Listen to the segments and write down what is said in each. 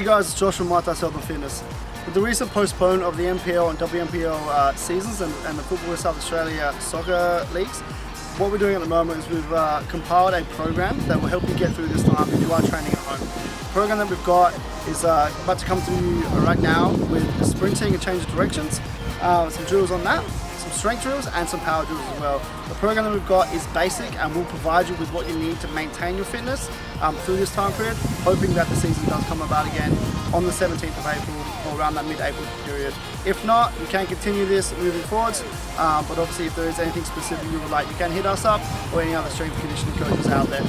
Hey guys, it's Josh from Mitise Health and Fitness. With the recent postponement of the NPL and WNPL seasons and the Football South Australia soccer leagues, what we're doing at the moment is we've compiled a program that will help you get through this time if you are training at home. The program that we've got is about to come to you right now with sprinting and change of directions, some drills on that, some strength drills and some power drills as well. The program that we've got is basic and will provide you with what you need to maintain your fitness through this time period, hoping that the season does come about again on the 17th of April or around that mid-April period. If not, you can continue this moving forwards, but obviously if there is anything specific you would like, you can hit us up or any other strength and conditioning coaches out there.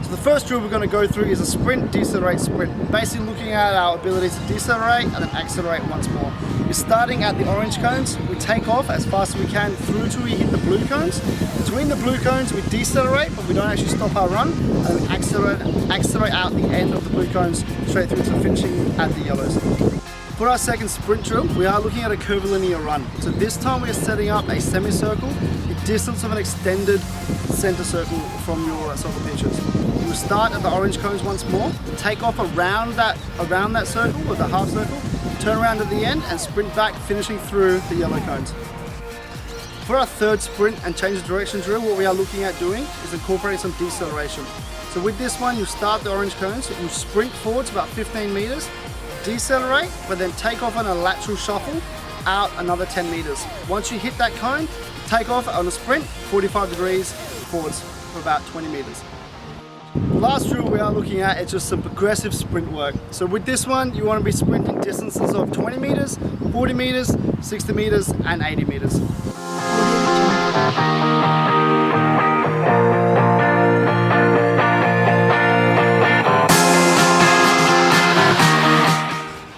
So the first drill we're going to go through is a sprint, decelerate, sprint. Basically looking at our ability to decelerate and then accelerate once more. We're starting at the orange cones, we take off as fast as we can through till we hit the blue cones. Between the blue cones we decelerate, but we don't actually stop our run, and then accelerate out the end of the blue cones straight through to finishing at the yellows. For our second sprint drill, we are looking at a curvilinear run. So this time we are setting up a semicircle, the distance of an extended center circle from your soccer pitches. You will start at the orange cones once more, take off around that circle, or the half circle, turn around at the end and sprint back, finishing through the yellow cones. For our third sprint and change of direction drill, what we are looking at doing is incorporating some deceleration. So with this one, you start the orange cones, you sprint forwards about 15 meters, decelerate, but then take off on a lateral shuffle out another 10 meters. Once you hit that cone, take off on a sprint 45 degrees forwards for about 20 meters. The last drill we are looking at is just some progressive sprint work. So with this one, you want to be sprinting distances of 20 meters, 40 meters, 60 meters, and 80 meters.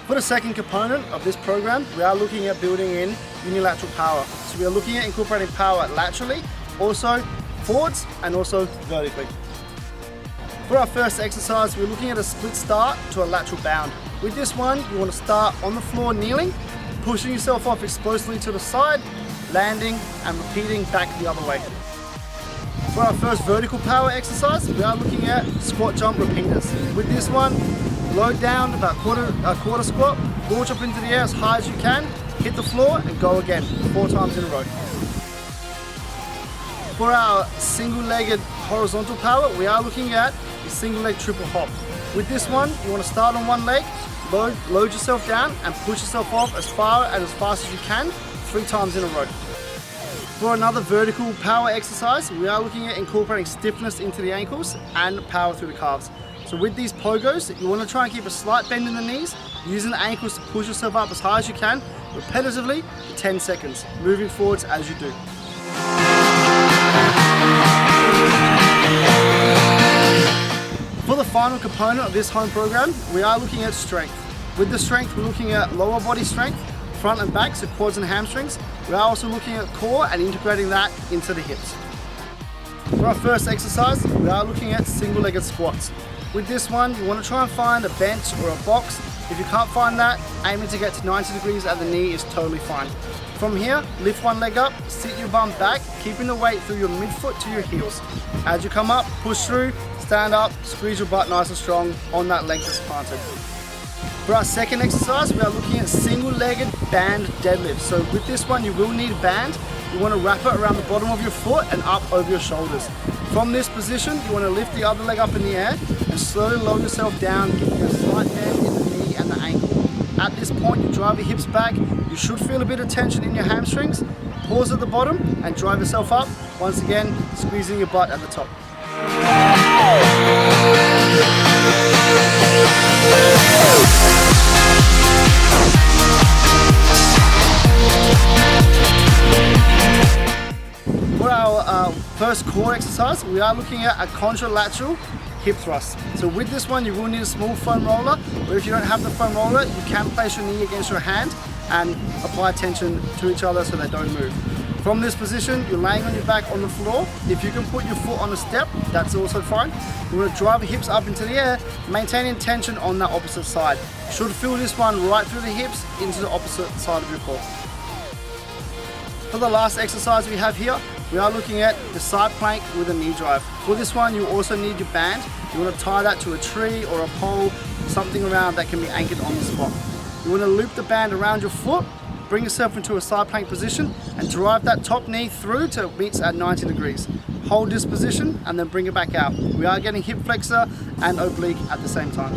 For the second component of this program, we are looking at building in unilateral power. So we are looking at incorporating power laterally, also forwards, and also vertically. For our first exercise, we're looking at a split start to a lateral bound. With this one, you want to start on the floor kneeling, pushing yourself off explosively to the side, landing and repeating back the other way. For our first vertical power exercise, we are looking at squat jump repeaters. With this one, load down about a quarter squat, launch up into the air as high as you can, hit the floor and go again 4 times in a row. For our single-legged horizontal power, we are looking at a single leg triple hop. With this one, you want to start on one leg, load yourself down and push yourself off as far and as fast as you can 3 times in a row. For another vertical power exercise, we are looking at incorporating stiffness into the ankles and power through the calves. So with these pogos, you want to try and keep a slight bend in the knees, using the ankles to push yourself up as high as you can, repetitively for 10 seconds, moving forwards as you do. For the final component of this home program, we are looking at strength. With the strength, we're looking at lower body strength, front and back, so quads and hamstrings. We are also looking at core and integrating that into the hips. For our first exercise, we are looking at single-legged squats. With this one, you want to try and find a bench or a box. If you can't find that, aiming to get to 90 degrees at the knee is totally fine. From here, lift one leg up, sit your bum back, keeping the weight through your midfoot to your heels. As you come up, push through, stand up, squeeze your butt nice and strong on that leg that's planted. For our second exercise, we are looking at single-legged band deadlift. So with this one, you will need a band. You want to wrap it around the bottom of your foot and up over your shoulders. From this position, you want to lift the other leg up in the air and slowly lower yourself down, giving a slight bend in the knee and the ankle. At this point, you drive your hips back. You should feel a bit of tension in your hamstrings. Pause at the bottom and drive yourself up. Once again, squeezing your butt at the top. For our first core exercise, we are looking at a contralateral hip thrust. So with this one, you will need a small foam roller, or if you don't have the foam roller, you can place your knee against your hand and apply tension to each other so they don't move. From this position, you're laying on your back on the floor. If you can put your foot on a step, that's also fine. You want to drive your hips up into the air, maintaining tension on that opposite side. You should feel this one right through the hips into the opposite side of your core. For the last exercise we have here, we are looking at the side plank with a knee drive. For this one, you also need your band. You want to tie that to a tree or a pole, something around that can be anchored on the spot. You want to loop the band around your foot, bring yourself into a side plank position and drive that top knee through till it meets at 90 degrees. Hold this position and then bring it back out. We are getting hip flexor and oblique at the same time.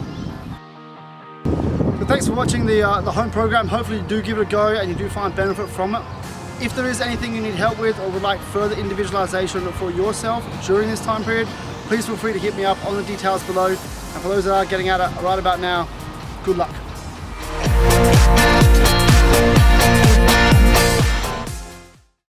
So thanks for watching the home program. Hopefully you do give it a go and you do find benefit from it. If there is anything you need help with or would like further individualization for yourself during this time period, please feel free to hit me up on the details below. And for those that are getting at it right about now, good luck.